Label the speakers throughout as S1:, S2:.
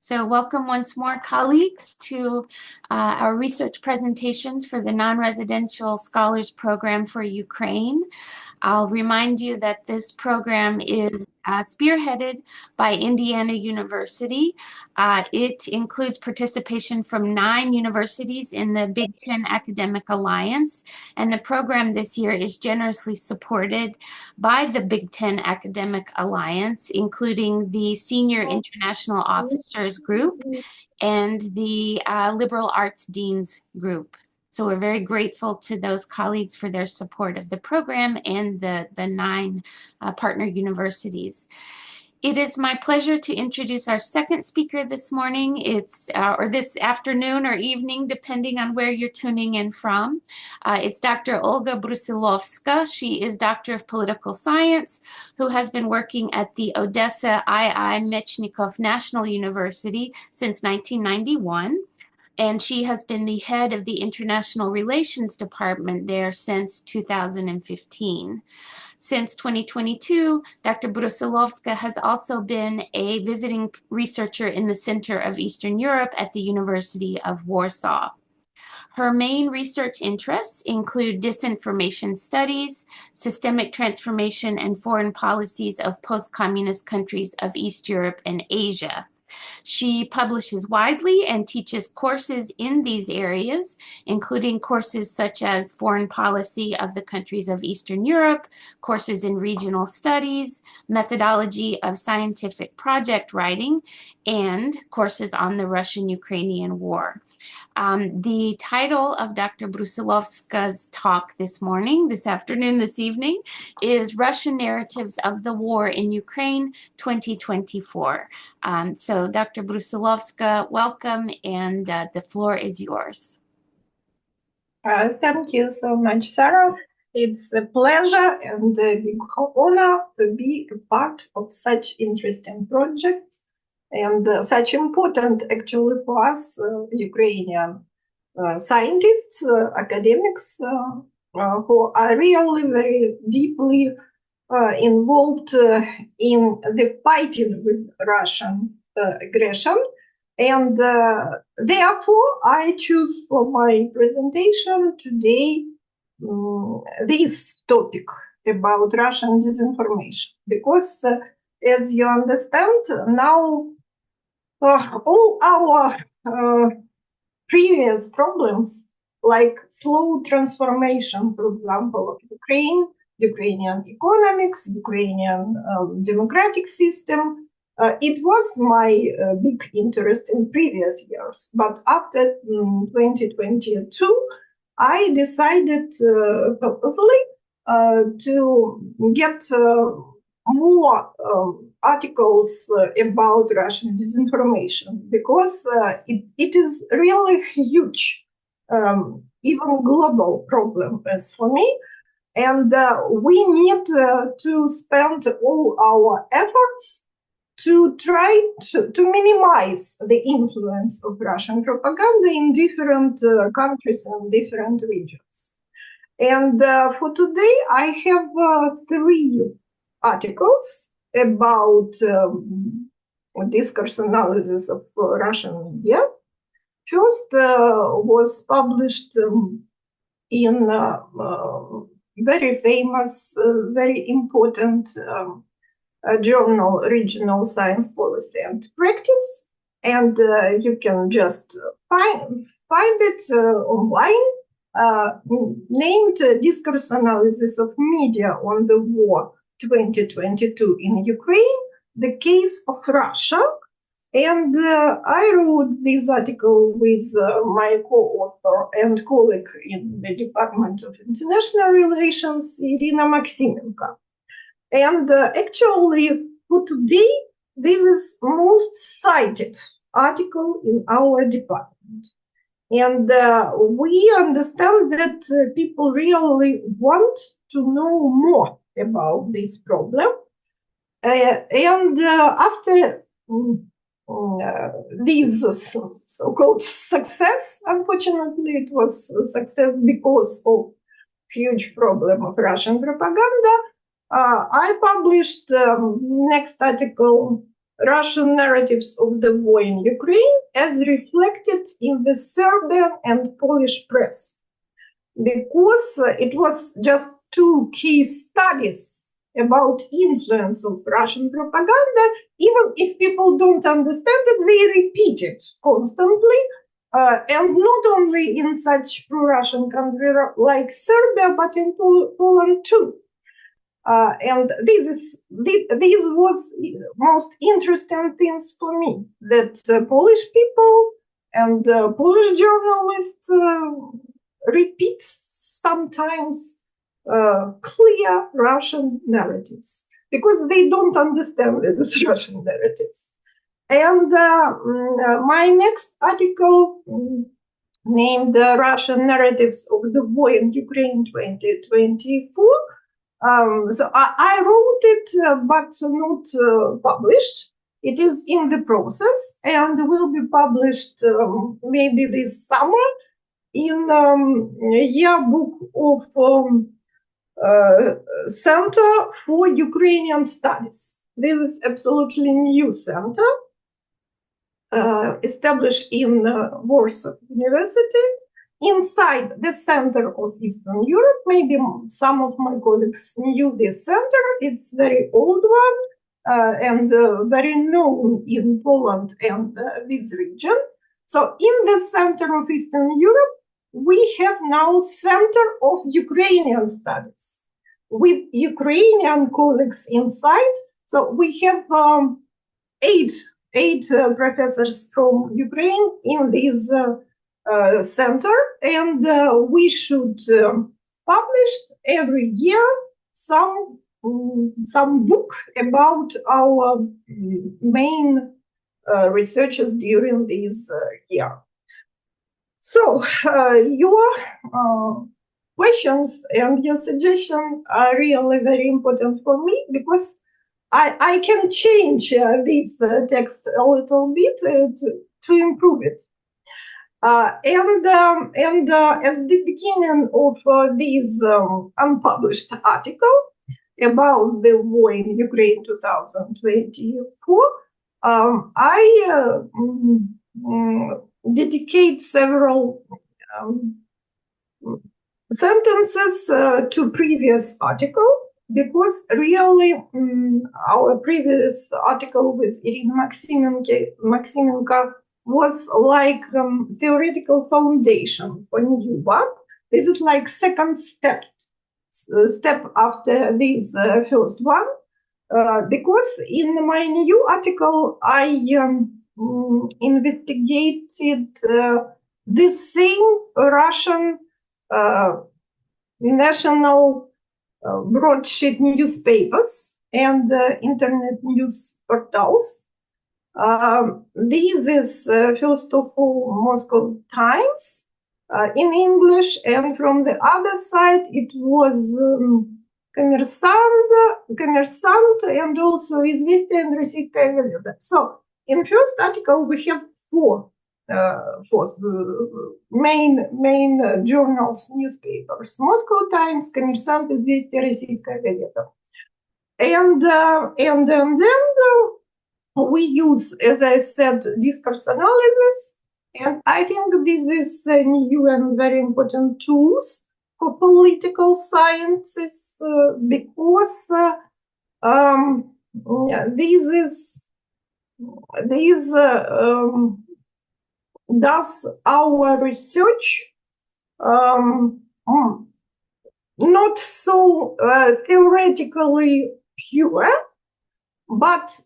S1: So welcome once more, colleagues, to our research presentations for the Non-Residential Scholars Program for Ukraine. I'll remind you that this program is spearheaded by Indiana University. It includes participation from 9 universities in the Big Ten Academic Alliance, and the program this year is generously supported by the Big Ten Academic Alliance, including the Senior International Officers Group and the Liberal Arts Deans Group. So we're very grateful to those colleagues for their support of the program and the 9 partner universities. It is my pleasure to introduce our second speaker this morning. It's or this afternoon or evening, depending on where you're tuning in from. It's Dr. Olga Brusylovska. She is Doctor of Political Science, who has been working at the Odessa II Mechnikov National University since 1991. And she has been the head of the International Relations Department there since 2015. Since 2022, Dr. Brusylovska has also been a visiting researcher in the Center of Eastern Europe at the University of Warsaw. Her main research interests include disinformation studies, systemic transformation, and foreign policies of post-communist countries of East Europe and Asia. She publishes widely and teaches courses in these areas, including courses such as foreign policy of the countries of Eastern Europe, courses in regional studies, methodology of scientific project writing, and courses on the Russian-Ukrainian war. The title of Dr. Brusylovska's talk this afternoon, this evening, is Russian Narratives of the War in Ukraine 2024. So Dr. Brusylovska, welcome, and the floor is yours.
S2: Thank you so much, Sarah. It's a pleasure and a big honor to be a part of such interesting project and such important, actually, for us, Ukrainian scientists, academics, who are really very deeply involved in the fighting with Russian aggression. And therefore, I choose for my presentation today this topic about Russian disinformation, because as you understand, now all our previous problems, like slow transformation, for example, of Ukrainian economics, Ukrainian democratic system, it was my big interest in previous years. But after 2022, I decided purposely to get more articles about Russian disinformation, because it is really huge, even global problem as for me. And we need to spend all our efforts to try to minimize the influence of Russian propaganda in different countries and different regions. And for today, I have 3 articles about discourse analysis of Russian media. First was published in very famous, very important journal, Regional Science Policy and Practice, and you can just find it online, named Discourse Analysis of Media on the War 2022 in Ukraine, the Case of Russia. And I wrote this article with my co-author and colleague in the Department of International Relations, Irina Maximenko. And actually, for today, this is most cited article in our department. And we understand that people really want to know more about this problem. And after this so-called success, unfortunately, it was a success because of huge problem of Russian propaganda, I published next article Russian narratives of the war in Ukraine as reflected in the Serbian and Polish press, because it was just two case studies about influence of Russian propaganda. Even if people don't understand it, they repeat it constantly, and not only in such pro-Russian country like Serbia, but in Poland too. And this was most interesting things for me, that Polish people and Polish journalists repeat sometimes clear Russian narratives, because they don't understand these Russian narratives. And my next article, named Russian Narratives of the War in Ukraine 2024, so I wrote it, but not published. It is in the process and will be published maybe this summer in a yearbook of Center for Ukrainian Studies. This is absolutely new center, established in Warsaw University, inside the Center of Eastern Europe. Maybe some of my colleagues knew this center. It's very old one and very known in Poland and this region. So in the Center of Eastern Europe, we have now Center of Ukrainian Studies with Ukrainian colleagues inside. So we have eight professors from Ukraine in this center, and we should publish every year some book about our main researches during this year. So your questions and your suggestions are really very important for me, because I can change this text a little bit to improve it. And at the beginning of this unpublished article about the war in Ukraine 2024, I dedicate several sentences to previous article, because really our previous article with Irina Maximenko was like theoretical foundation for new one. This is like second step after this first one, because in my new article I investigated the same Russian national broadsheet newspapers and internet news portals. This is first of all Moscow Times in English, and from the other side it was Коммерсант and also Известия and Российская газета. So in first article we have four main journals, newspapers: Moscow Times, Коммерсант, Известия, Российская газета. And then we use, as I said, discourse analysis, and I think this is a new and very important tools for political sciences, because this does our research not so theoretically pure, but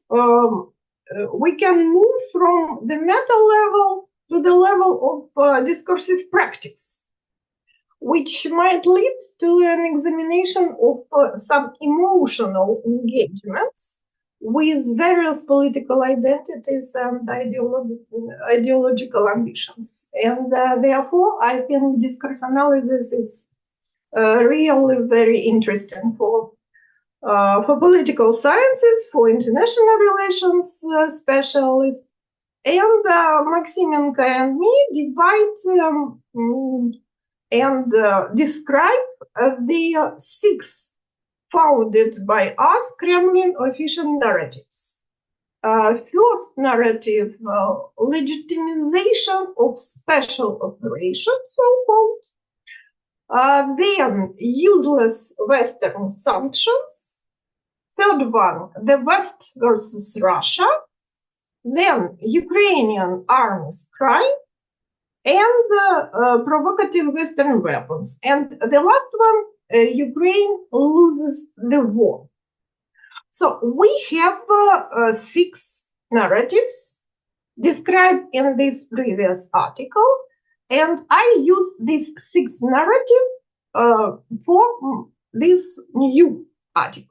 S2: we can move from the meta level to the level of discursive practice, which might lead to an examination of some emotional engagements with various political identities and ideological ambitions. And therefore, I think discourse analysis is really very interesting for political sciences, for international relations specialists. And Maximenko and me divide and describe the 6 founded by us Kremlin official narratives. first narrative, legitimization of special operations, so-called. Then useless Western sanctions. Third one, the West versus Russia. Then Ukrainian arms crime and provocative Western weapons. And the last one, Ukraine loses the war. So we have 6 narratives described in this previous article, and I use these 6 narratives for this new article.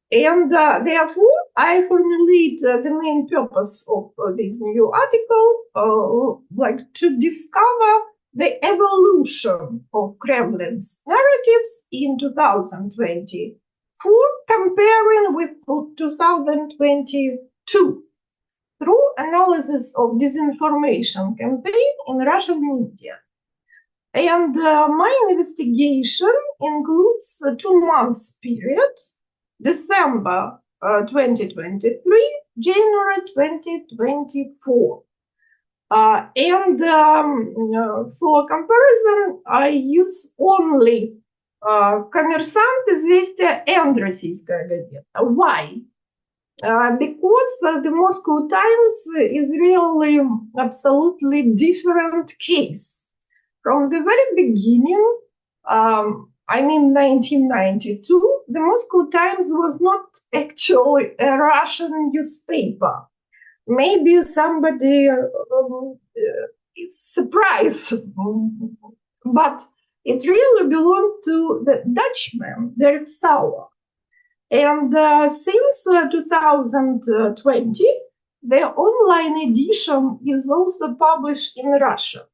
S2: Therefore, I formulate the main purpose of this new article, like to discover the evolution of Kremlin's narratives in 2024, comparing with 2022, through analysis of disinformation campaign in Russian media. And my investigation includes a 2 months period, December 2023, January 2024. For comparison, I use only Коммерсант, Известия, and Российская газета. Why? Because the Moscow Times is really absolutely different case. From the very beginning, I mean 1992, the Moscow Times was not actually a Russian newspaper. Maybe somebody is surprised, but it really belonged to the Dutchman, Dirk Sauer. And since 2020, the online edition is also published in Russia.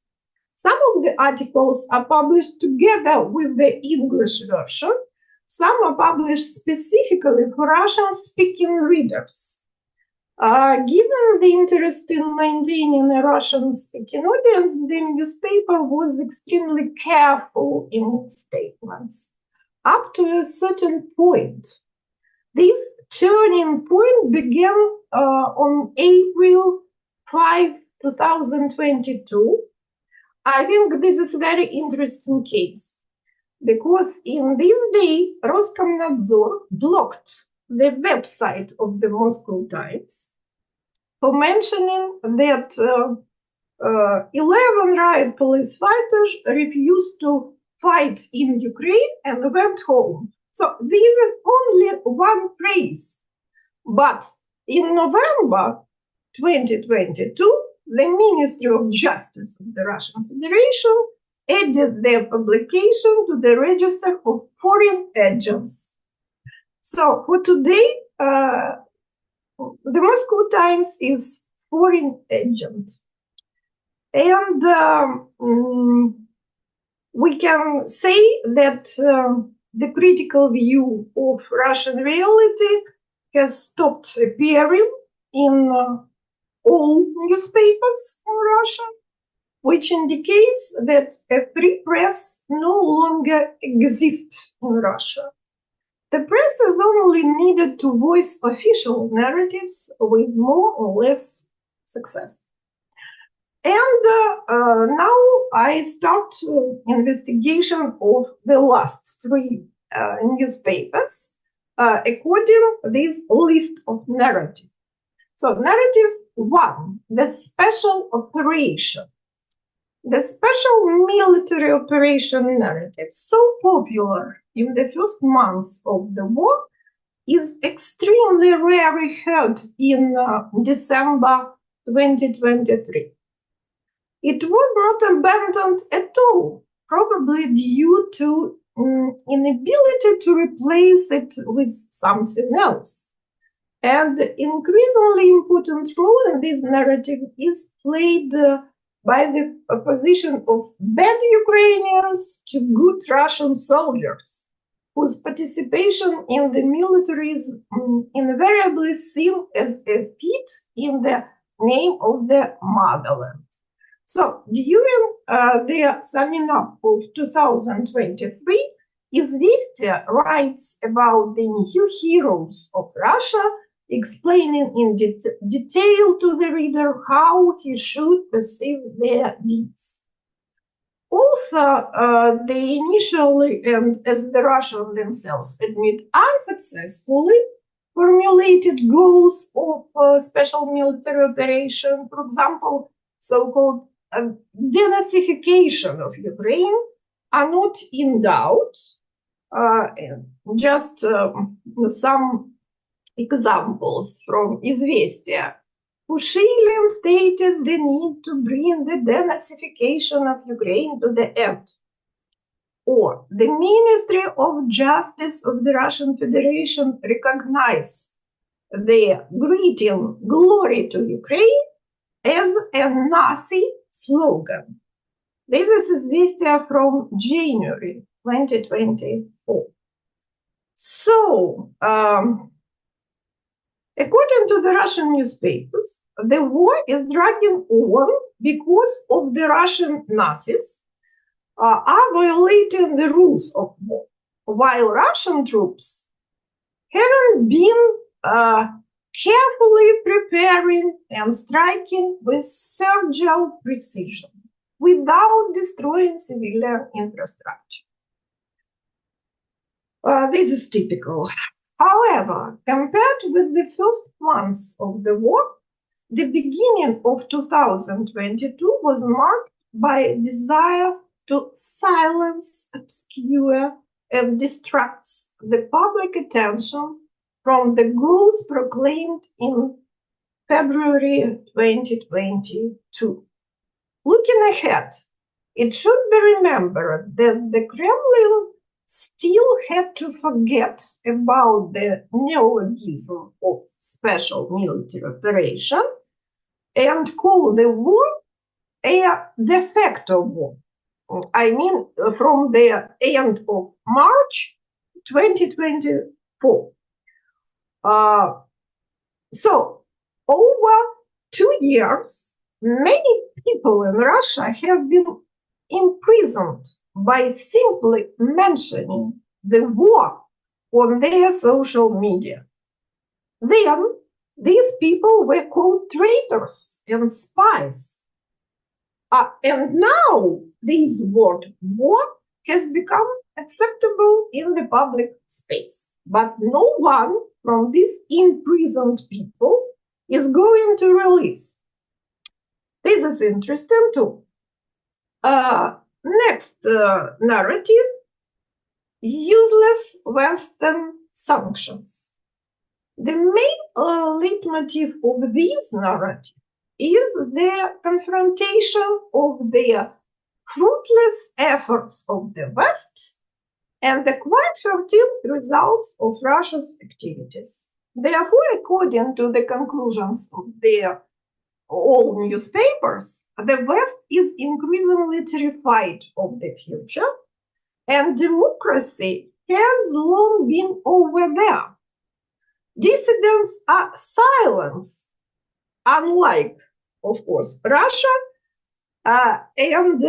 S2: Some of the articles are published together with the English version. Some are published specifically for Russian-speaking readers. Given the interest in maintaining a Russian-speaking audience, the newspaper was extremely careful in its statements, up to a certain point. This turning point began on April 5, 2022. I think this is a very interesting case, because in this day, Roskomnadzor blocked the website of the Moscow Times for mentioning that 11 riot police fighters refused to fight in Ukraine and went home. So this is only one phrase. But in November 2022, the Ministry of Justice of the Russian Federation added their publication to the register of foreign agents. So for today, the Moscow Times is foreign agent. And we can say that the critical view of Russian reality has stopped appearing in all newspapers in Russia, which indicates that a free press no longer exists in Russia. The press is only needed to voice official narratives with more or less success. And now I start investigation of the last 3 newspapers according to this list of narrative. So narrative 1, the special operation. The special military operation narrative, so popular in the first months of the war, is extremely rarely heard in December 2023. It was not abandoned at all, probably due to inability to replace it with something else. And increasingly important role in this narrative is played by the opposition of bad Ukrainians to good Russian soldiers, whose participation in the military is invariably seen as a feat in the name of the motherland. So during the summing up of 2023, Izvestia writes about the new heroes of Russia explaining in detail to the reader how he should perceive their deeds. Also, they initially, and as the Russians themselves admit, unsuccessfully formulated goals of special military operation, for example, so-called denazification of Ukraine, are not in doubt. Just some examples from Известия. Pushilin stated the need to bring the denazification of Ukraine to the end. Or the Ministry of Justice of the Russian Federation recognized the greeting "Glory to Ukraine" as a Nazi slogan. This is Известия from January 2024. So, according to the Russian newspapers, the war is dragging on because of the Russian Nazis are violating the rules of war, while Russian troops haven't been carefully preparing and striking with surgical precision without destroying civilian infrastructure. This is typical. However, compared with the first months of the war, the beginning of 2022 was marked by a desire to silence, obscure, and distract the public attention from the goals proclaimed in February 2022. Looking ahead, it should be remembered that the Kremlin still had to forget about the neologism of special military operation and call the war a de facto war. I mean, from the end of March 2024. So, over 2 years, many people in Russia have been imprisoned by simply mentioning the war on their social media. Then, these people were called traitors and spies. And now this word war has become acceptable in the public space. But no one from these imprisoned people is going to release. This is interesting too. Next narrative, useless Western sanctions. The main leitmotif of this narrative is the confrontation of the fruitless efforts of the West and the quite fertile results of Russia's activities. Therefore, according to the conclusions of all newspapers, the West is increasingly terrified of the future, and democracy has long been over there. Dissidents are silenced, unlike, of course, Russia, and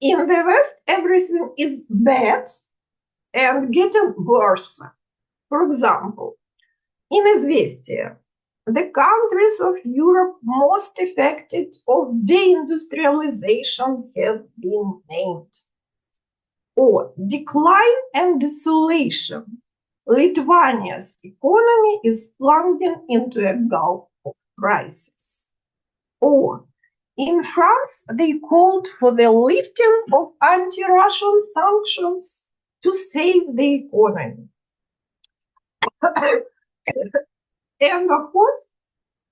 S2: in the West, everything is bad and getting worse. For example, in Известия, the countries of Europe most affected of deindustrialization have been named. Or decline and desolation. Lithuania's economy is plunging into a gulf of crisis. Or in France, they called for the lifting of anti-Russian sanctions to save the economy. And of course,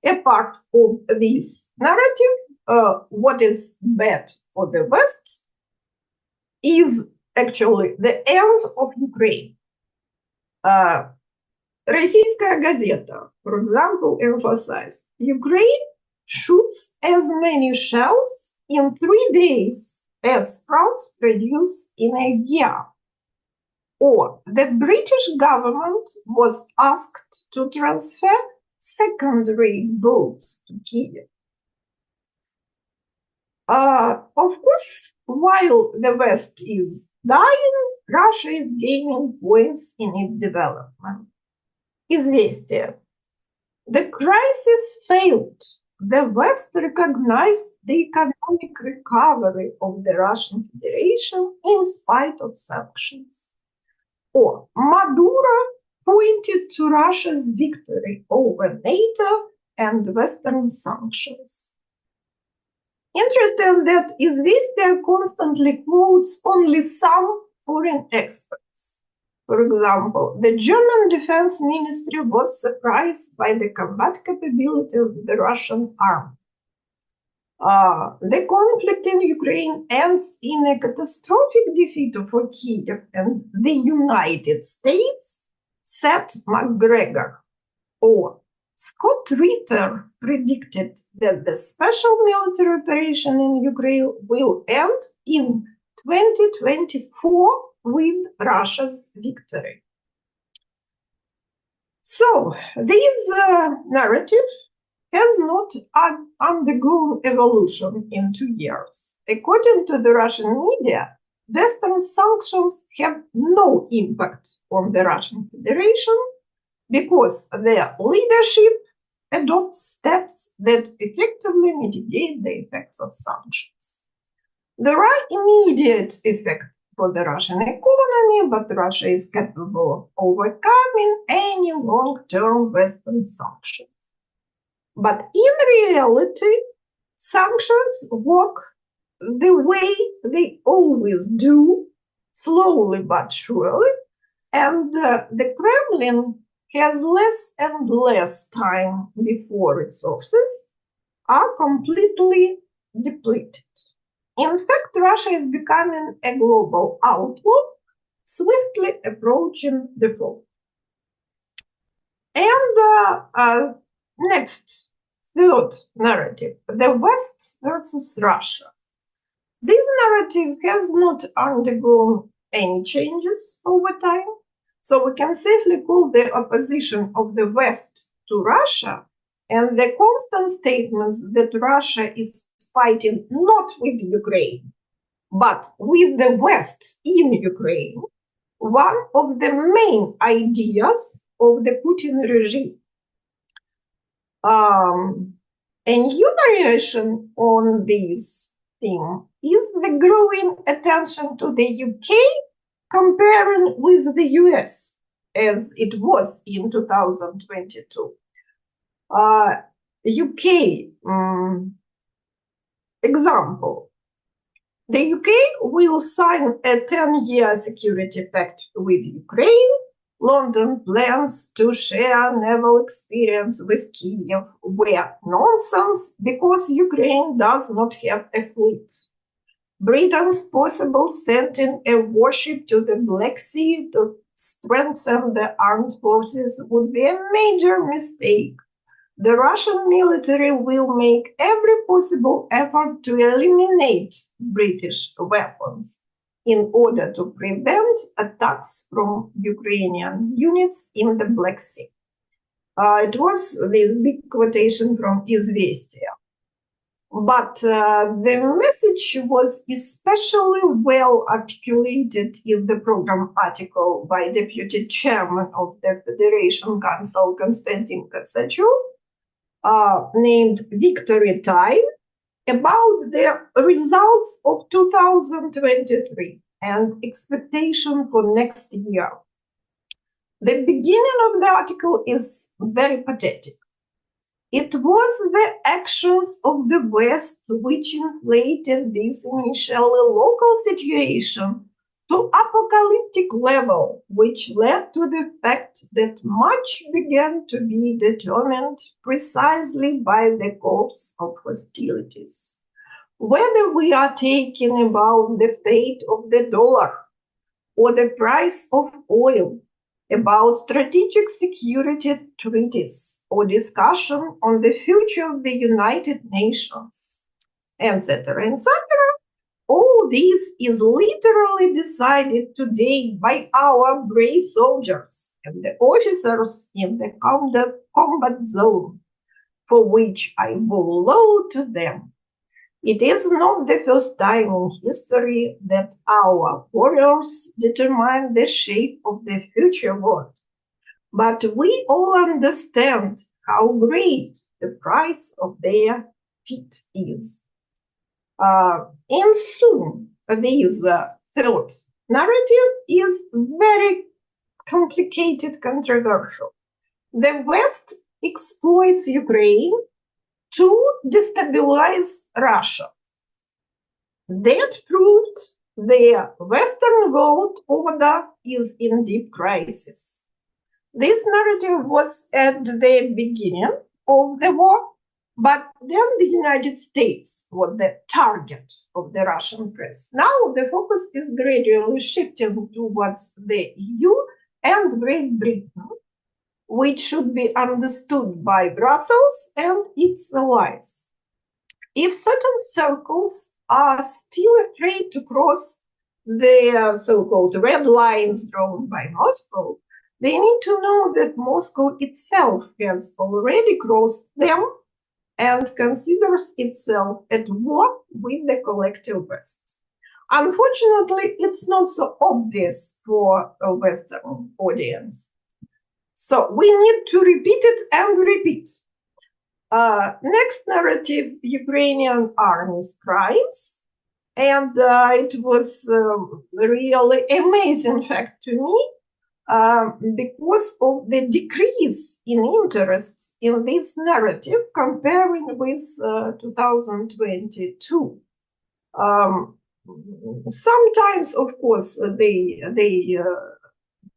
S2: apart from this narrative, what is bad for the West is actually the end of Ukraine. Российская газета, for example, emphasized Ukraine shoots as many shells in 3 days as France produced in a year. Or the British government was asked to transfer secondary boats to Kiev. Of course, while the West is dying, Russia is gaining points in its development. Известия. The crisis failed. The West recognized the economic recovery of the Russian Federation in spite of sanctions. Or Maduro pointed to Russia's victory over NATO and Western sanctions. Interesting that Izvestia constantly quotes only some foreign experts. For example, the German Defense Ministry was surprised by the combat capability of the Russian army. The conflict in Ukraine ends in a catastrophic defeat for Kiev and the United States, said McGregor. Or Scott Ritter predicted that the special military operation in Ukraine will end in 2024 with Russia's victory. So this narrative has not undergone evolution in 2 years. According to the Russian media, Western sanctions have no impact on the Russian Federation because their leadership adopts steps that effectively mitigate the effects of sanctions. There are immediate effects for the Russian economy, but Russia is capable of overcoming any long-term Western sanctions. But in reality, sanctions work the way they always do, slowly but surely, and the Kremlin has less and less time before resources are completely depleted. In fact, Russia is becoming a global outlaw, swiftly approaching default. And next, third narrative, the West versus Russia. This narrative has not undergone any changes over time, so we can safely call the opposition of the West to Russia and the constant statements that Russia is fighting not with Ukraine, but with the West in Ukraine, one of the main ideas of the Putin regime. A new variation on this theme is the growing attention to the UK comparing with the US, as it was in 2022. UK example. The UK will sign a 10-year security pact with Ukraine. London plans to share naval experience with Kiev were nonsense because Ukraine does not have a fleet. Britain's possible sending a warship to the Black Sea to strengthen the armed forces would be a major mistake. The Russian military will make every possible effort to eliminate British weapons in order to prevent attacks from Ukrainian units in the Black Sea. It was this big quotation from Izvestia. But the message was especially well articulated in the program article by Deputy Chairman of the Federation Council, Konstantin Kosachev, named Victory Time, about the results of 2023 and expectation for next year. The beginning of the article is very pathetic. It was the actions of the West which inflated this initially local situation to apocalyptic level, which led to the fact that much began to be determined precisely by the course of hostilities. Whether we are talking about the fate of the dollar or the price of oil, about strategic security treaties or discussion on the future of the United Nations, etc., etc., all this is literally decided today by our brave soldiers and the officers in the combat zone, for which I bow low to them. It is not the first time in history that our warriors determine the shape of the future world. But we all understand how great the price of their feet is. And soon, this third narrative is very complicated, controversial. The West exploits Ukraine to destabilize Russia. That proved the Western world order is in deep crisis. This narrative was at the beginning of the war, but then the United States was the target of the Russian press. Now the focus is gradually shifting towards the EU and Great Britain, which should be understood by Brussels and its allies. If certain circles are still afraid to cross the so-called red lines drawn by Moscow, they need to know that Moscow itself has already crossed them and considers itself at war with the collective West. Unfortunately, it's not so obvious for a Western audience. So we need to repeat it and repeat. Next narrative, Ukrainian army's crimes. And it was really amazing fact to me because of the decrease in interest in this narrative comparing with 2022. Sometimes, of course, they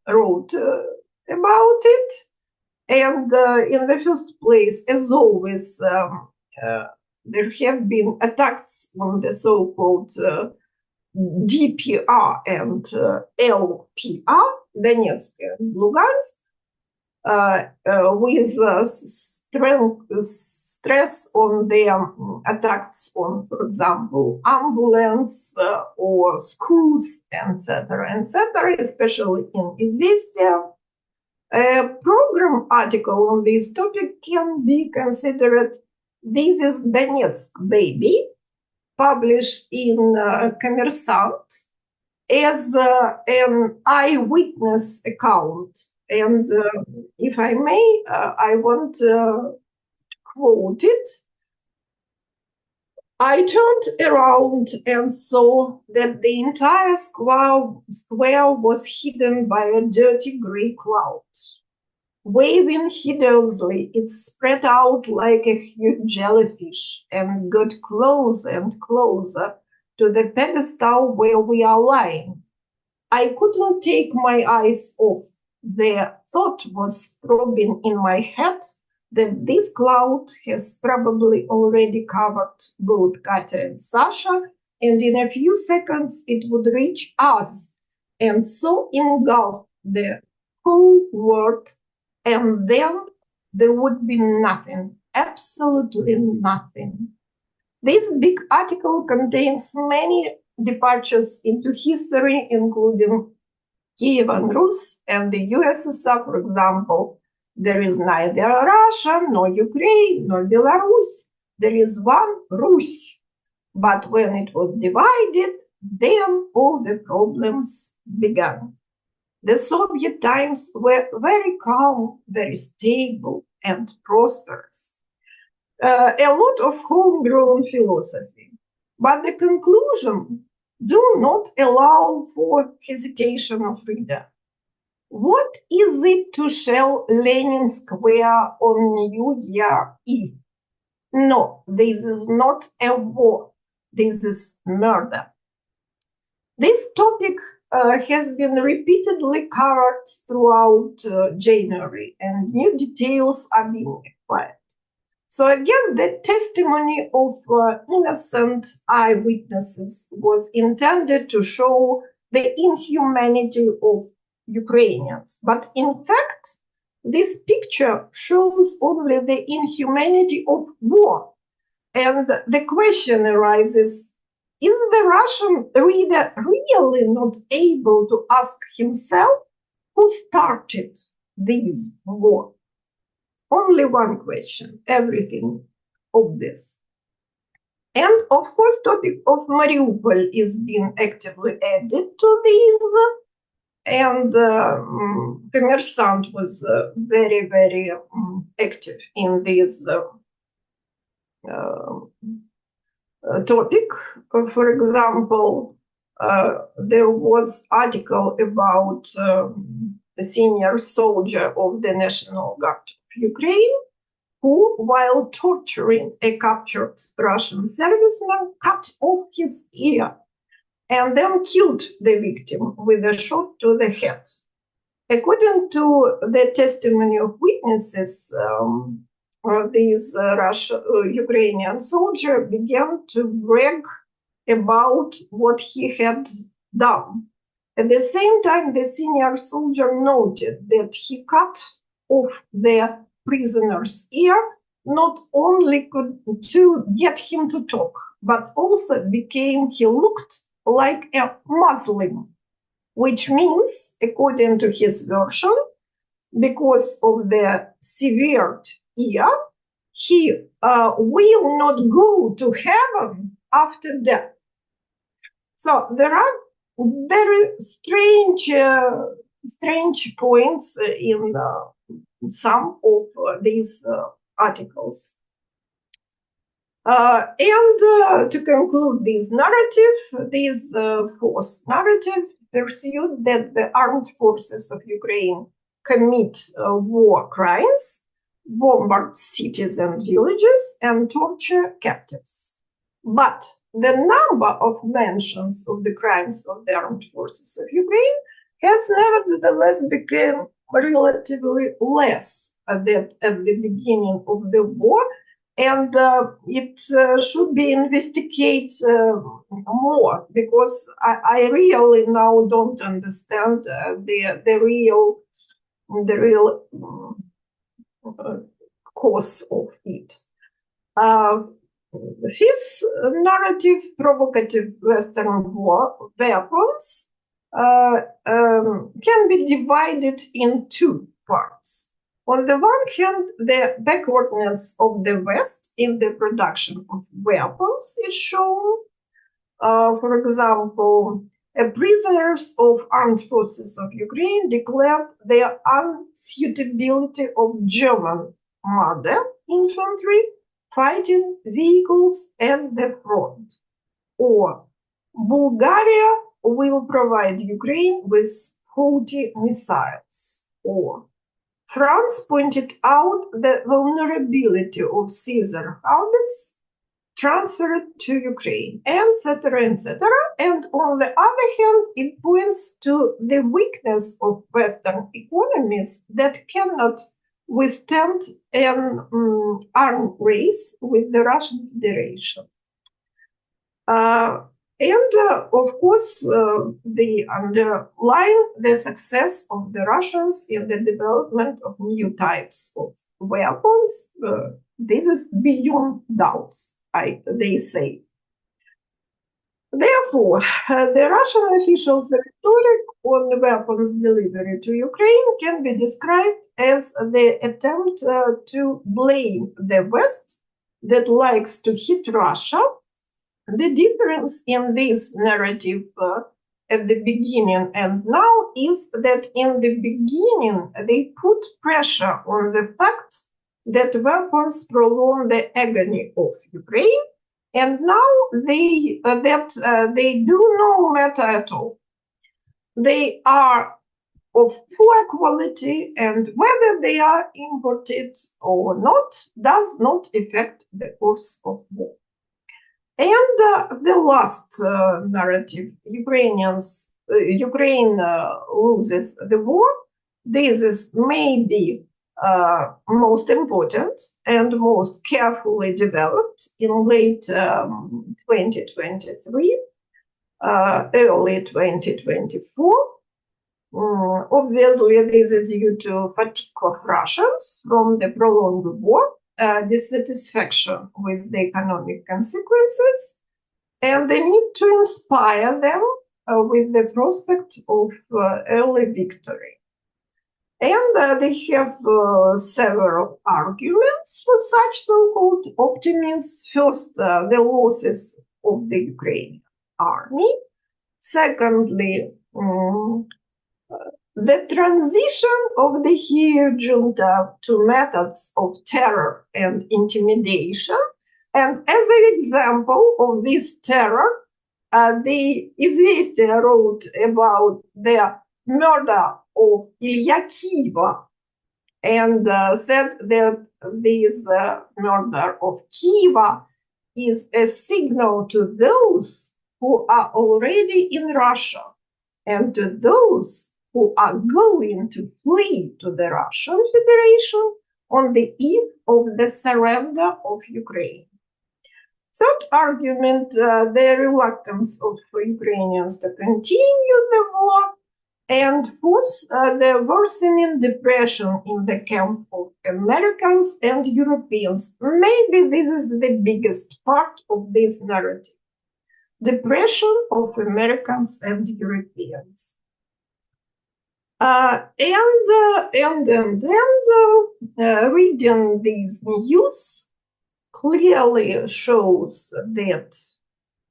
S2: wrote about it. And in the first place, as always, there have been attacks on the so-called DPR and LPR, Donetsk and Lugansk, with stress on the attacks on, for example, ambulance or schools, etc., especially in Izvestia. A program article on this topic can be considered "This is Donetsk Baby," published in Kommersant as an eyewitness account. And if I may, I want to quote it. I turned around and saw that the entire square was hidden by a dirty gray cloud. Waving hideously, it spread out like a huge jellyfish and got closer and closer to the pedestal where we are lying. I couldn't take my eyes off. The thought was throbbing in my head that this cloud has probably already covered both Katya and Sasha, and in a few seconds it would reach us and so engulf the whole world, and then there would be nothing, absolutely nothing. This big article contains many departures into history, including Kievan Rus and the USSR, for example. There is neither Russia, nor Ukraine, nor Belarus. There is one Rus. But when it was divided, then all the problems began. The Soviet times were very calm, very stable, and prosperous. A lot of homegrown philosophy. But the conclusion do not allow for hesitation of reader. What is it to shell Lenin Square on New Year Eve? No, this is not a war. This is murder. This topic has been repeatedly covered throughout January, and new details are being acquired. So again, the testimony of innocent eyewitnesses was intended to show the inhumanity of Ukrainians. But in fact, this picture shows only the inhumanity of war. And the question arises, is the Russian reader really not able to ask himself who started this war? Only one question, everything obvious. And of course, topic of Mariupol is being actively added to these. and Commerçant was very, very active in this topic. For example, there was article about a senior soldier of the National Guard of Ukraine who, while torturing a captured Russian serviceman, cut off his ear and then killed the victim with a shot to the head. According to the testimony of witnesses, this Ukrainian soldier began to brag about what he had done. At the same time, the senior soldier noted that he cut off the prisoner's ear not only to get him to talk, but also he looked like a Muslim, which means, according to his version, because of the severed ear, he will not go to heaven after death. So there are very strange points in some of these articles. And to conclude this narrative, this fourth narrative pursued that the armed forces of Ukraine commit war crimes, bombard cities and villages, and torture captives. But the number of mentions of the crimes of the armed forces of Ukraine has nevertheless become relatively less at the beginning of the war, and it should be investigated more, because I really now don't understand the real cause of it. Fifth narrative, provocative Western war weapons, can be divided in two parts. On the one hand, the backwardness of the West in the production of weapons is shown. For example, prisoners of armed forces of Ukraine declared their unsuitability of German mother infantry, fighting vehicles at the front. Or Bulgaria will provide Ukraine with 40 missiles. Or France pointed out the vulnerability of Caesar houses transferred to Ukraine, etc., etc. And on the other hand, it points to the weakness of Western economies that cannot withstand an armed race with the Russian Federation. Of course, they underline the success of the Russians in the development of new types of weapons. This is beyond doubts, they say. Therefore, the Russian officials' rhetoric on weapons delivery to Ukraine can be described as the attempt to blame the West that likes to hit Russia. The difference in this narrative at the beginning and now is that in the beginning they put pressure on the fact that weapons prolong the agony of Ukraine, and now they do no matter at all. They are of poor quality, and whether they are imported or not does not affect the course of war. And the last narrative, Ukraine loses the war. This is maybe most important and most carefully developed in late 2023, early 2024. Obviously, this is due to fatigue of Russians from the prolonged war, dissatisfaction with the economic consequences, and the need to inspire them with the prospect of early victory. And they have several arguments for such so-called optimism. First, the losses of the Ukrainian army. Secondly, The transition of the Kiev junta to methods of terror and intimidation, and as an example of this terror, the Izvestia wrote about the murder of Ilya Kiva and said that this murder of Kiva is a signal to those who are already in Russia and to those who are going to flee to the Russian Federation on the eve of the surrender of Ukraine. Third argument, the reluctance of Ukrainians to continue the war, and fourth, the worsening depression in the camp of Americans and Europeans. Maybe this is the biggest part of this narrative. Depression of Americans and Europeans. Reading these news clearly shows that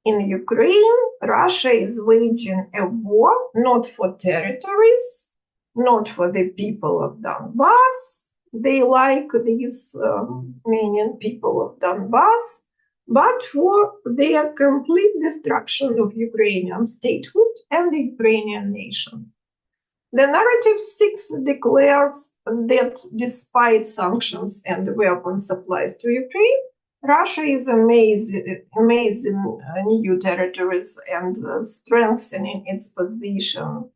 S2: in Ukraine, Russia is waging a war not for territories, not for the people of Donbass. They like these meaning people of Donbass, but for their complete destruction of Ukrainian statehood and the Ukrainian nation. The narrative 6 declares that despite sanctions and weapon supplies to Ukraine, Russia is amazing new territories and strengthening its position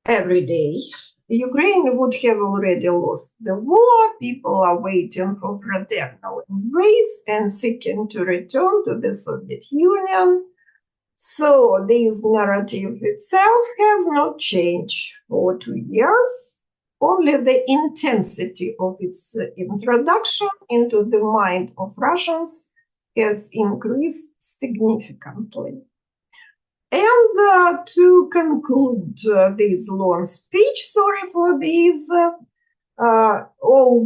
S2: every day. Ukraine would have already lost the war. People are waiting for fraternal embrace and seeking to return to the Soviet Union. So this narrative itself has not changed for 2 years. Only the intensity of its introduction into the mind of Russians has increased significantly. And to conclude this long speech, sorry for this,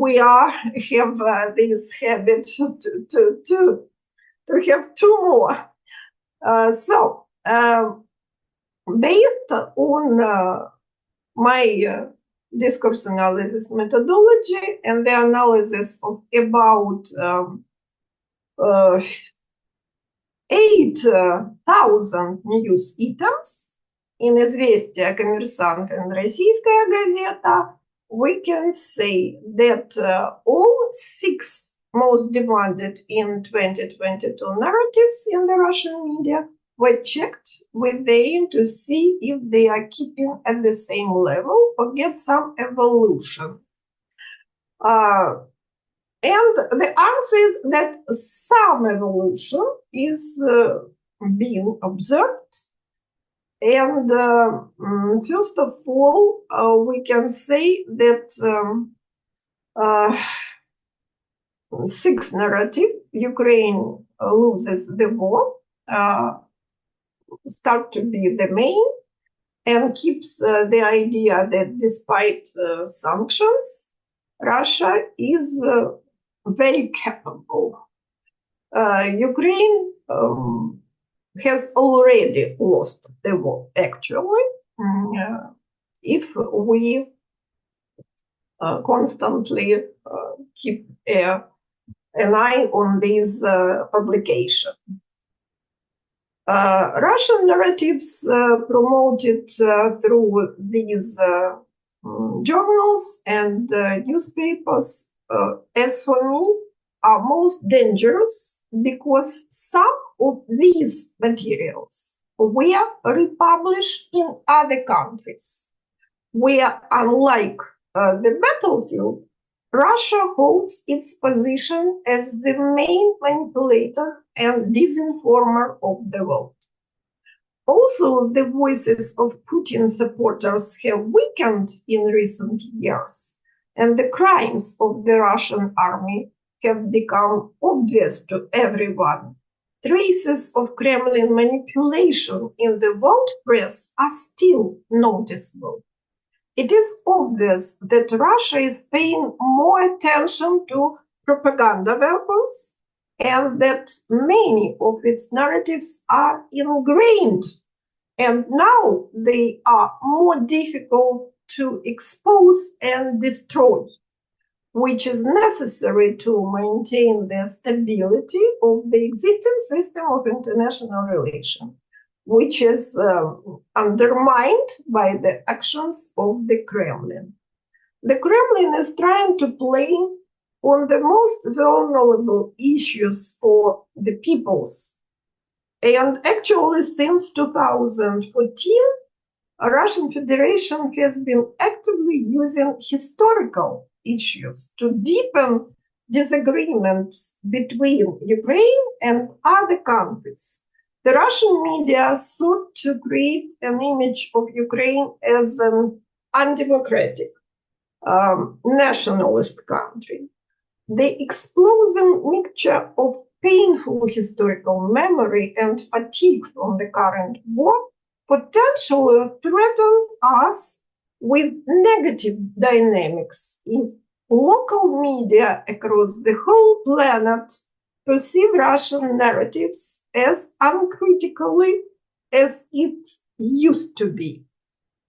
S2: we have this habit to have 2 more. Based on my discourse analysis methodology and the analysis of about 8,000 news items in Известия, Коммерсант, and Российская газета, we can say that all 6 most demanded in 2022 narratives in the Russian media were checked with the aim to see if they are keeping at the same level or get some evolution. And the answer is that some evolution is being observed. And first of all, we can say that 6 narrative, Ukraine loses the war, start to be the main, and keeps the idea that despite sanctions, Russia is very capable. Ukraine has already lost the war, actually, if we constantly keep an eye on this publication. Russian narratives promoted through these journals and newspapers, as for me, are most dangerous because some of these materials were republished in other countries, where, unlike the battlefield, Russia holds its position as the main manipulator and disinformer of the world. Also, the voices of Putin supporters have weakened in recent years, and the crimes of the Russian army have become obvious to everyone. Traces of Kremlin manipulation in the world press are still noticeable. It is obvious that Russia is paying more attention to propaganda weapons and that many of its narratives are ingrained And now they are more difficult to expose and destroy, which is necessary to maintain the stability of the existing system of international relations, which is undermined by the actions of the Kremlin. The Kremlin is trying to play on the most vulnerable issues for the peoples. And actually, since 2014, Russian Federation has been actively using historical issues to deepen disagreements between Ukraine and other countries. The Russian media sought to create an image of Ukraine as an undemocratic, nationalist country. The explosive mixture of painful historical memory and fatigue from the current war potentially threaten us with negative dynamics if local media across the whole planet perceive Russian narratives as uncritically as it used to be.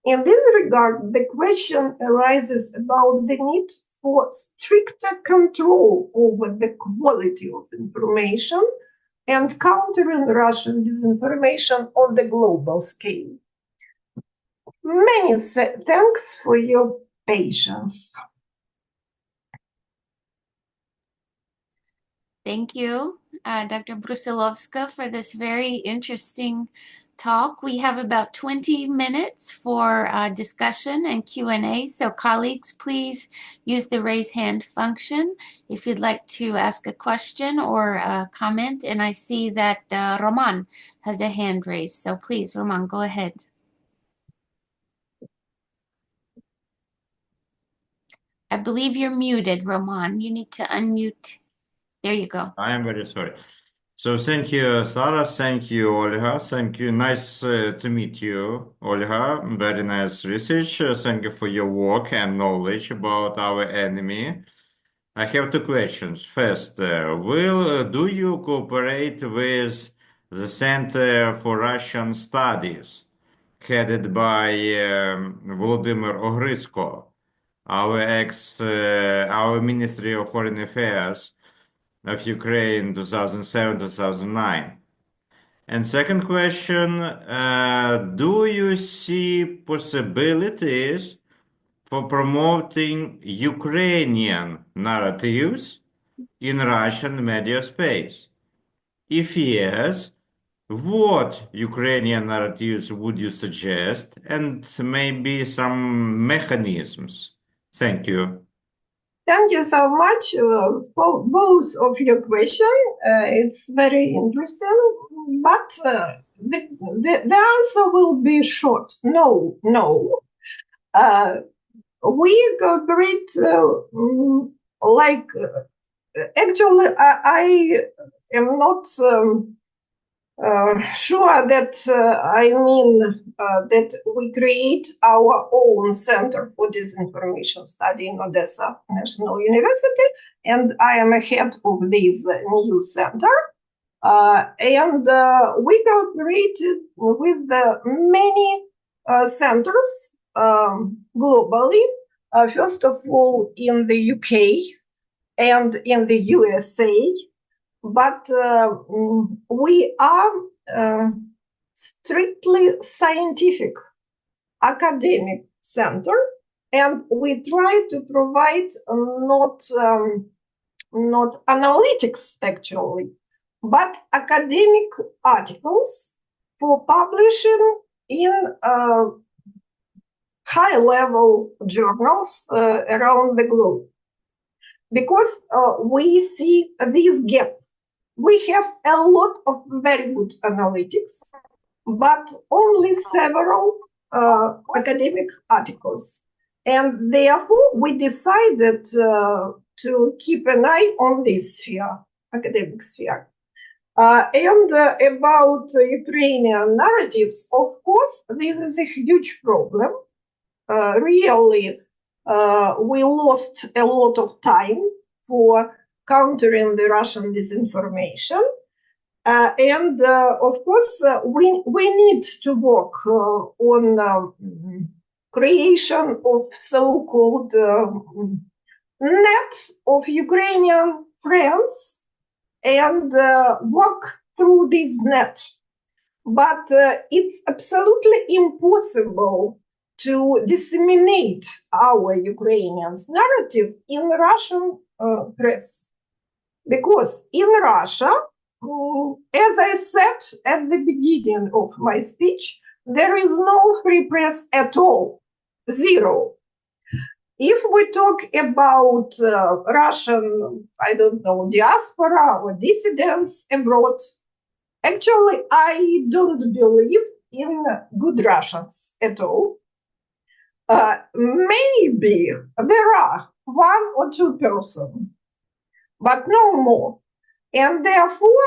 S2: In this regard, the question arises about the need for stricter control over the quality of information and countering Russian disinformation on the global scale. Many thanks for your patience.
S1: Thank you, Dr. Brusylovska, for this very interesting talk. We have about 20 minutes for discussion and Q&A. So colleagues, please use the raise hand function if you'd like to ask a question or a comment. And I see that Roman has a hand raised. So please, Roman, go ahead. I believe you're muted, Roman. You need to unmute. There you go.
S3: I am very sorry. So thank you, Sarah. Thank you, Olga. Thank you. Nice to meet you, Olga. Very nice research. Thank you for your work and knowledge about our enemy. I have two questions. First, do you cooperate with the Center for Russian Studies, headed by Volodymyr Ogrysko, our Ministry of Foreign Affairs of Ukraine 2007-2009? And second question, do you see possibilities for promoting Ukrainian narratives in Russian media space? If yes, what Ukrainian narratives would you suggest, and maybe some mechanisms? Thank you.
S2: Thank you so much for both of your questions. It's very interesting, but the answer will be short. No. We cooperate actually, I am not sure that that we create our own Center for Disinformation Study in Odessa National University, and I am a head of this new center. And we cooperated with many centers globally, first of all in the UK and in the USA. But we are strictly scientific academic center, and we try to provide not analytics actually, but academic articles for publishing in high-level journals around the globe. Because we see this gap. We have a lot of very good analytics, but only several academic articles. And therefore, we decided to keep an eye on this sphere, academic sphere. And about Ukrainian narratives, of course, this is a huge problem. Really, we lost a lot of time for countering the Russian disinformation. And of course, we need to work on creation of so-called net of Ukrainian friends and work through this net. But it's absolutely impossible to disseminate our Ukrainians narrative in Russian press. Because in Russia, as I said at the beginning of my speech, there is no free press at all, zero. If we talk about Russian, I don't know, diaspora or dissidents abroad, actually, I don't believe in good Russians at all. Maybe there are 1 or 2 persons, but no more. And therefore,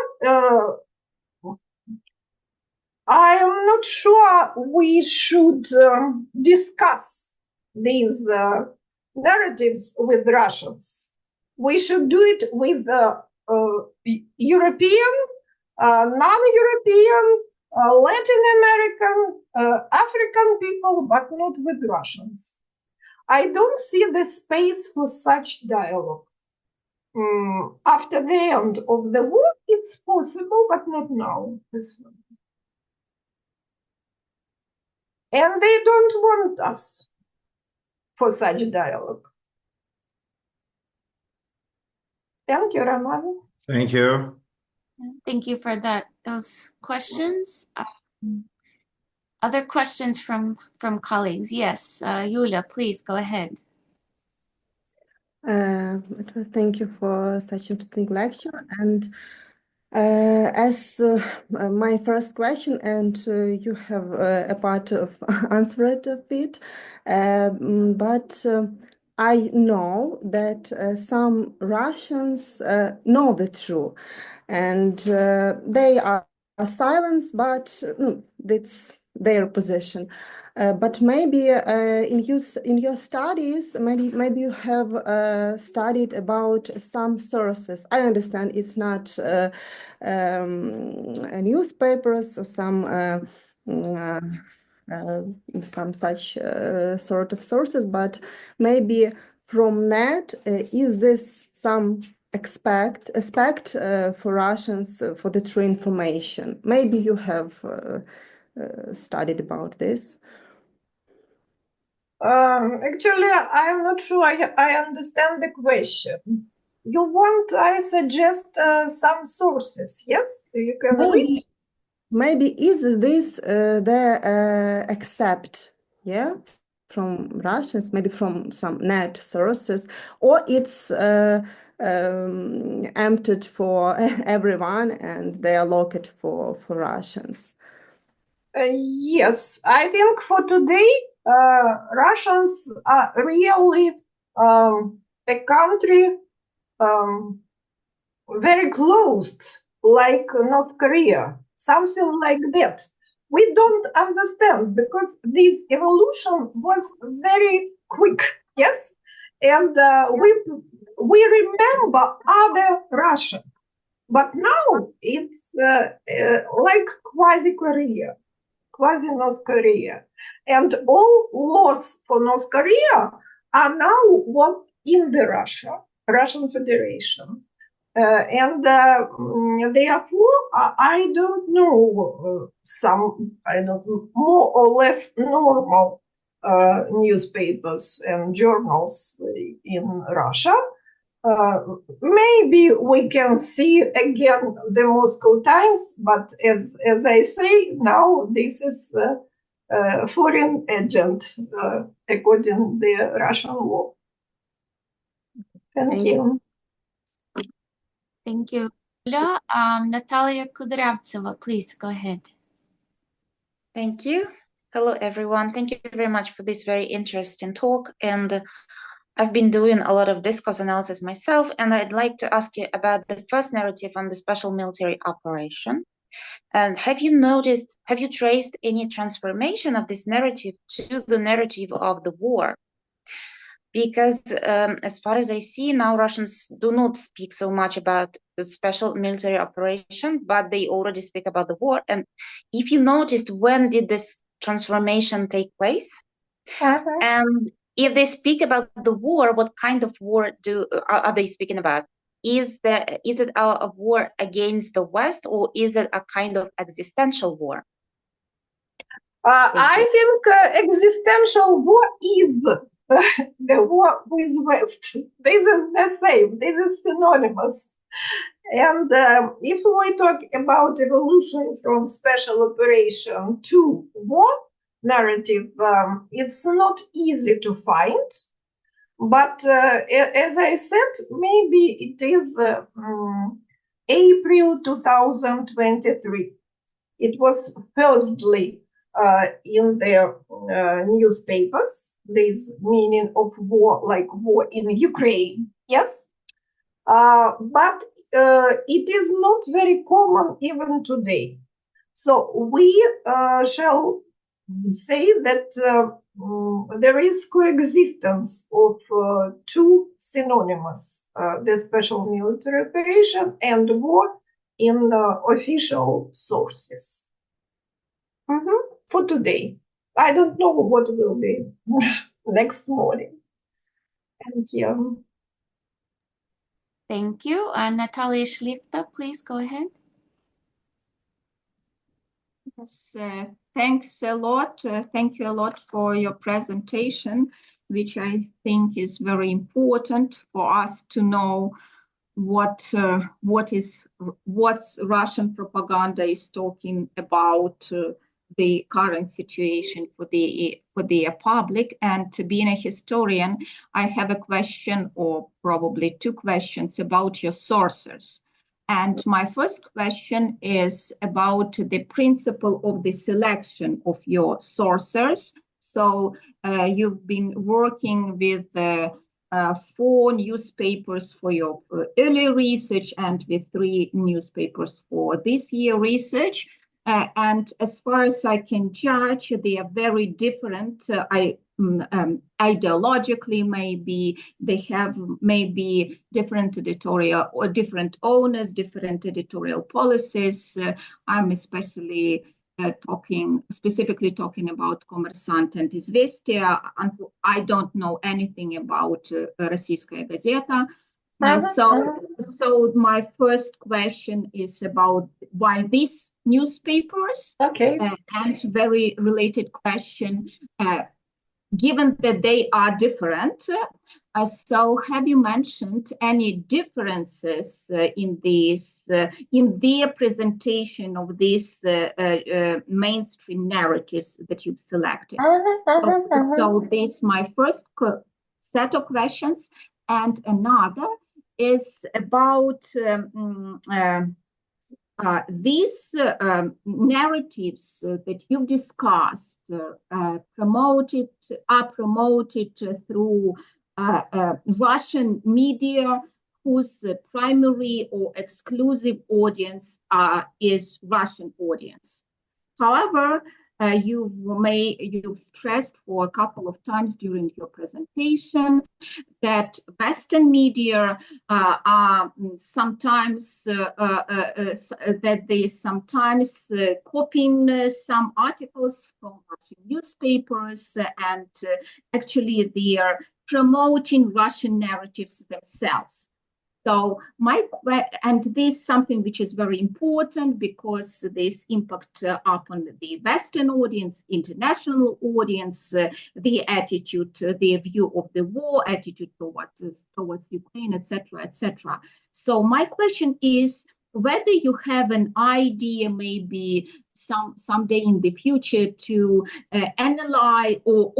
S2: I am not sure we should discuss these narratives with Russians. We should do it with European, non-European, Latin American, African people, but not with Russians. I don't see the space for such dialogue. After the end of the war, it's possible, but not now. And they don't want us for such dialogue. Thank you, Roman.
S3: Thank you.
S1: Thank you for those questions. Other questions from colleagues? Yes, Yulia, please go ahead.
S4: Thank you for such interesting lecture. And as my first question, and you have a part of answered of it, but I know that some Russians know the truth, and they are silenced, but that's their position. But maybe in your studies, maybe you have studied about some sources. I understand it's not newspapers or some such sort of sources, but maybe from net, is this some aspect for Russians for the true information? Maybe you have studied about this.
S2: Actually, I'm not sure I understand the question. You want I suggest some sources, yes? You can read?
S4: Maybe is this the accept, yeah, from Russians, maybe from some net sources, or it's emptied for everyone and they are locked for Russians?
S2: Yes, I think for today, Russians are really a country very closed, like North Korea, something like that. We don't understand because this evolution was very quick, yes? And we remember other Russia, but now it's like quasi-Korea. Quasi-North Korea. And all laws for North Korea are now what in the Russian Federation. And therefore, I don't know more or less normal newspapers and journals in Russia. Maybe we can see again the Moscow Times, but as I say, now this is a foreign agent according to the Russian law. Thank you.
S1: Thank you, Yulia. Natalia Kudryavtseva, please go ahead.
S5: Thank you. Hello, everyone. Thank you very much for this very interesting talk. And I've been doing a lot of discourse analysis myself, and I'd like to ask you about the first narrative on the special military operation. And have you traced any transformation of this narrative to the narrative of the war? because as far as I see now, Russians do not speak so much about the special military operation, but they already speak about the war. And if you noticed, when did this transformation take place? And if they speak about the war, what kind of war are they speaking about? Is it a war against the West, or is it a kind of existential war?
S2: I think existential war is the war with West. This is the same. This is synonymous. And if we talk about evolution from special operation to war narrative, it's not easy to find. But as I said, maybe it is April 2023. It was firstly in the newspapers, this meaning of war, like war in Ukraine, yes? But it is not very common even today. So we shall say that there is coexistence of two synonymous, the special military operation and war in official sources. For today. I don't know what will be next morning. Thank you.
S1: Thank you. Natalia Shlikta, please go ahead.
S6: Yes, thanks a lot. Thank you a lot for your presentation, which I think is very important for us to know what Russian propaganda is talking about the current situation for the public. And being a historian, I have a question, or probably two questions, about your sources. And my first question is about the principle of the selection of your sources. So you've been working with 4 newspapers for your earlier research and with 3 newspapers for this year research. And as far as I can judge, they are very different. Ideologically, maybe they have maybe different editorial or different owners, different editorial policies. I'm especially specifically talking about Kommersant and Izvestia. I don't know anything about Российская газета. So my first question is about why these newspapers.
S2: Okay.
S6: And very related question, given that they are different, so have you mentioned any differences in their presentation of these mainstream narratives that you've selected? So this is my first set of questions, and another is about these narratives that you've discussed are promoted through Russian media, whose primary or exclusive audience is Russian audience. However, you've stressed for a couple of times during your presentation that Western media are sometimes that they sometimes copying some articles from Russian newspapers, and actually they are promoting Russian narratives themselves. So and this is something which is very important, because this impact upon the Western audience, international audience, the attitude, their view of the war, attitude towards Ukraine, etc., etc. So my question is whether you have an idea, maybe someday in the future, to analyze, or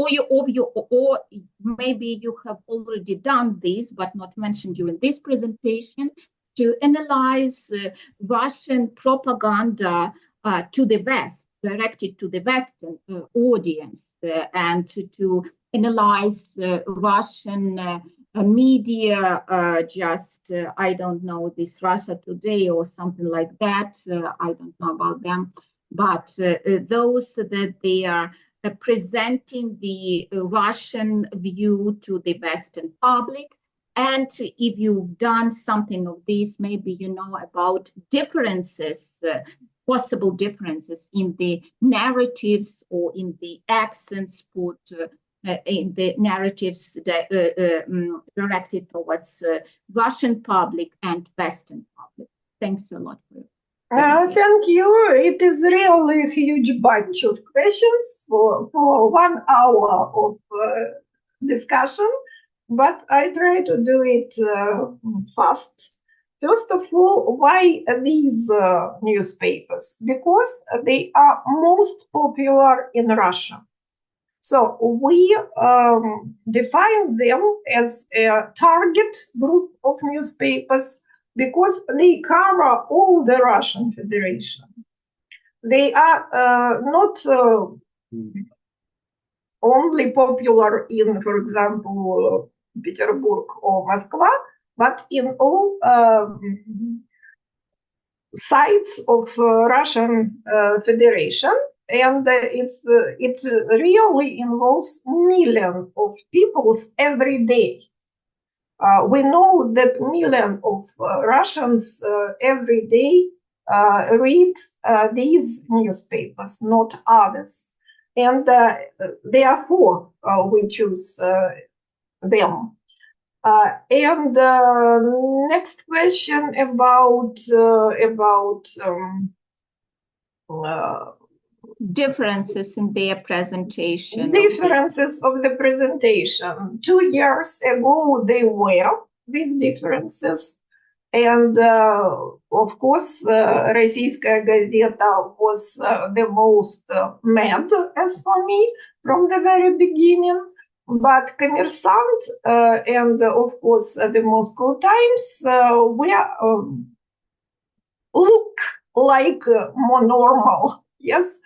S6: maybe you have already done this but not mentioned during this presentation, to analyze Russian propaganda to the West, directed to the Western audience, and to analyze Russian media, I don't know, this Russia Today or something like that. I don't know about them. but those that they are presenting the Russian view to the Western public. And if you've done something of this, maybe you know about differences, possible differences in the narratives or in the accents put in the narratives directed towards Russian public and Western public. Thanks a lot for it.
S2: Thank you. It is really a huge bunch of questions for 1 hour of discussion, but I try to do it fast. First of all, why these newspapers? Because they are most popular in Russia. So we define them as a target group of newspapers because they cover all the Russian Federation. They are not only popular in, for example, Petersburg or Moscow, but in all sides of Russian Federation. And it really involves millions of people every day. We know that millions of Russians every day read these newspapers, not others. And therefore, we choose them. And next question about
S6: differences in their presentation.
S2: Differences of the presentation. 2 years ago, they were these differences. And of course, Российская газета was the most mad, as for me, from the very beginning. But Коммерсант and, of course, the Moscow Times were look like more normal. Yes,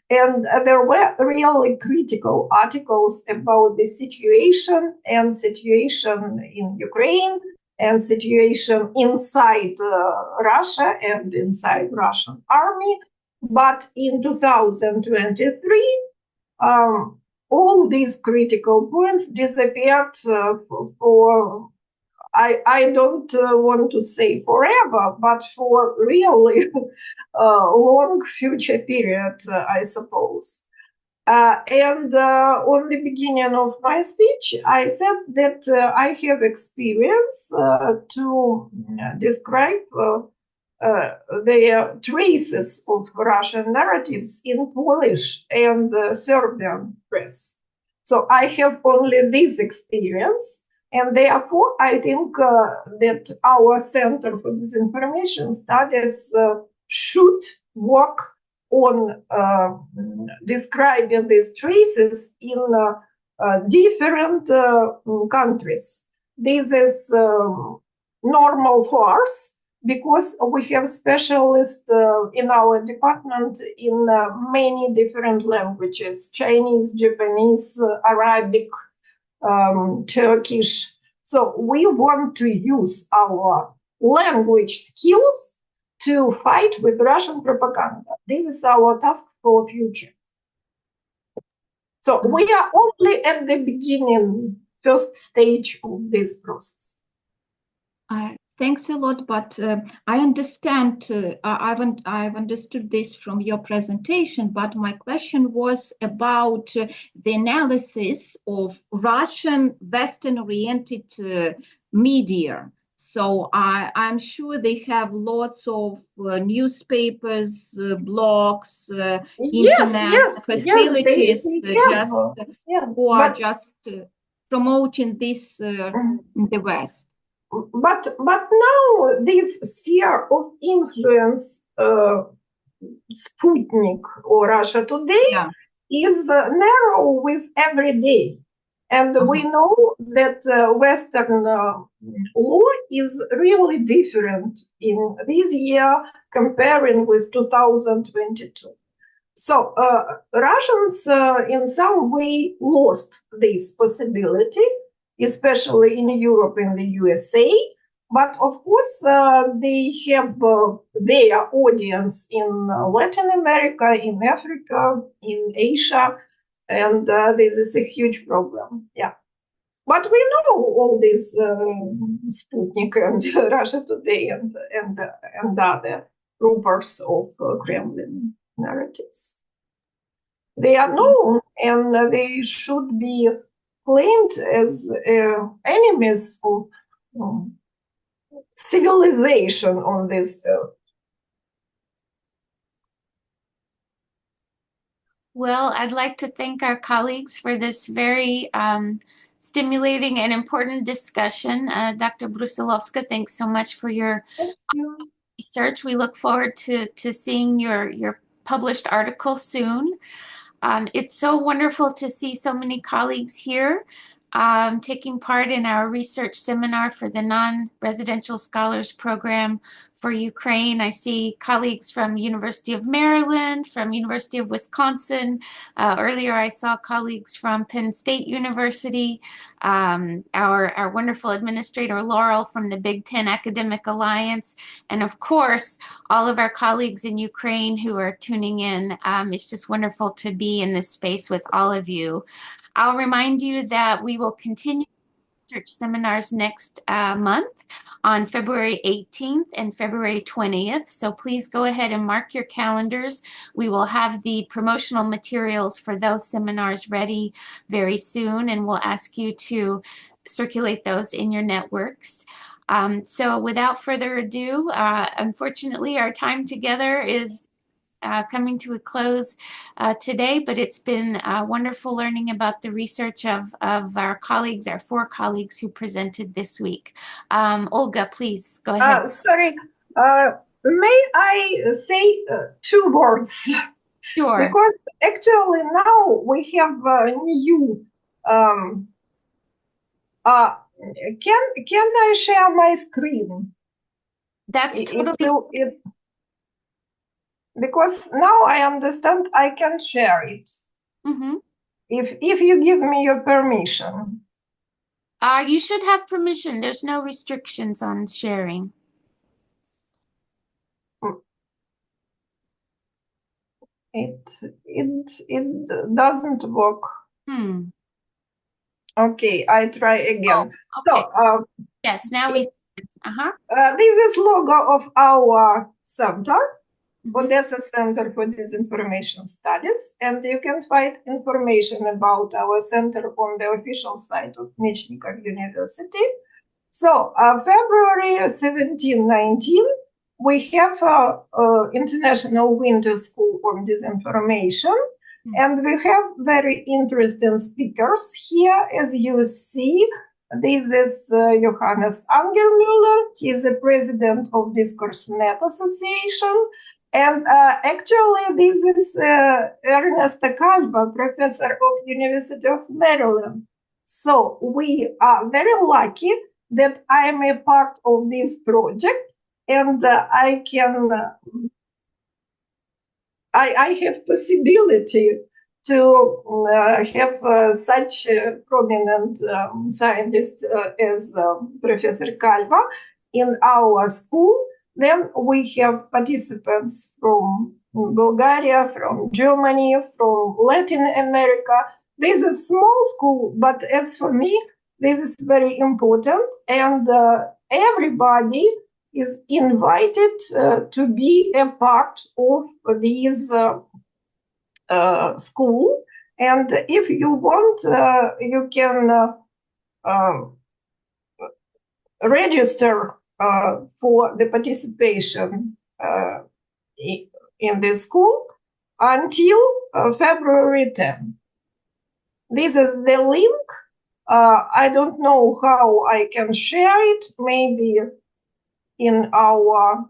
S2: and there were really critical articles about the situation and situation in Ukraine and situation inside Russia and inside Russian army. But in 2023, all these critical points disappeared for I don't want to say forever, but for really long future period, I suppose. And on the beginning of my speech, I said that I have experience to describe the traces of Russian narratives in Polish and Serbian press. So I have only this experience. And therefore, I think that our Center for Disinformation Studies should work on describing these traces in different countries. This is normal for us because we have specialists in our department in many different languages: Chinese, Japanese, Arabic, Turkish. So we want to use our language skills to fight with Russian propaganda. This is our task for future. So we are only at the beginning, first stage of this process.
S6: Thanks a lot, but I understand, I've understood this from your presentation, but my question was about the analysis of Russian Western-oriented media. So I'm sure they have lots of newspapers, blogs, internet facilities, who are just promoting this in the West.
S2: But now this sphere of influence, Sputnik or Russia Today, is narrow with every day. And we know that Western law is really different in this year comparing with 2022. So Russians in some way lost this possibility, especially in Europe and the USA. But of course, they have their audience in Latin America, in Africa, in Asia, and this is a huge problem. Yeah. But we know all these Sputnik and Russia Today and other rumors of Kremlin narratives. They are known and they should be claimed as enemies of civilization on this earth.
S1: Well, I'd like to thank our colleagues for this very stimulating and important discussion. Dr. Brusylovska, thanks so much for your research. We look forward to seeing your published article soon. It's so wonderful to see so many colleagues here taking part in our research seminar for the non-residential scholars program for Ukraine. I see colleagues from University of Maryland, from University of Wisconsin. Earlier I saw colleagues from Penn State University, our wonderful administrator Laurel from the Big Ten Academic Alliance, and of course all of our colleagues in Ukraine who are tuning in. It's just wonderful to be in this space with all of you. I'll remind you that we will continue research seminars next month on February 18th and February 20th. So please go ahead and mark your calendars. We will have the promotional materials for those seminars ready very soon, and we'll ask you to circulate those in your networks. So without further ado, unfortunately, our time together is coming to a close today, but it's been wonderful learning about the research of our colleagues, our 4 colleagues who presented this week. Olga, please go ahead.
S2: Sorry, may I say 2 words?
S1: Sure.
S2: Because actually now we have a new, can I share my screen?
S1: That's totally
S2: because now I understand I can share it.
S1: Mm-hmm.
S2: If you give me your permission.
S1: You should have permission. There's no restrictions on sharing.
S2: It doesn't work. Okay, I try again.
S1: Okay.
S2: So,
S1: yes, now we.
S2: This is logo of our center, Odessa Center for Disinformation Studies, and you can find information about our center on the official site of Mechnikov University. So, February 17-19, we have International Winter School on Disinformation, and we have very interesting speakers here, as you see. This is Johannes Angermüller. He is the president of DiscourseNet Association. And actually, this is Ernest Calva, professor of University of Maryland. So we are very lucky that I am a part of this project, and I have possibility to have such a prominent scientist as Professor Calva in our school. Then we have participants from Bulgaria, from Germany, from Latin America. This is a small school, but as for me, this is very important, and everybody is invited to be a part of this school. And if you want, you can register for the participation in this school until February 10. This is the link. I don't know how I can share it, maybe in our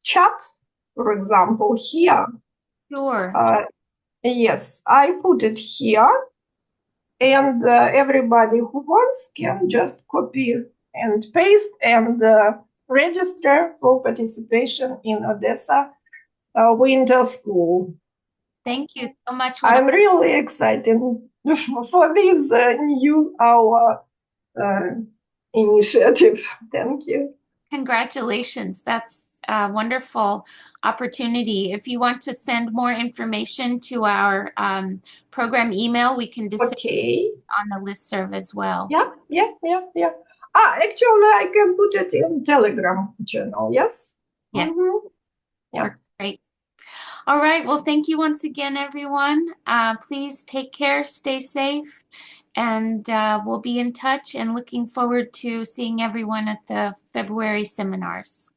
S2: chat, for example, here.
S1: Sure.
S2: Yes, I put it here, and everybody who wants can just copy and paste and register for participation in Odessa Winter School.
S1: Thank you so much.
S2: I'm really excited for this new initiative. Thank you.
S1: Congratulations. That's a wonderful opportunity. If you want to send more information to our program email, we can disseminate
S2: Okay.
S1: on the listserv as well.
S2: Yeah. Actually, I can put it in Telegram channel. Yes.
S1: Yes.
S2: Mhm. Yeah.
S1: Works great. All right. Well, thank you once again, everyone. Please take care, stay safe, and we'll be in touch and looking forward to seeing everyone at the February seminars.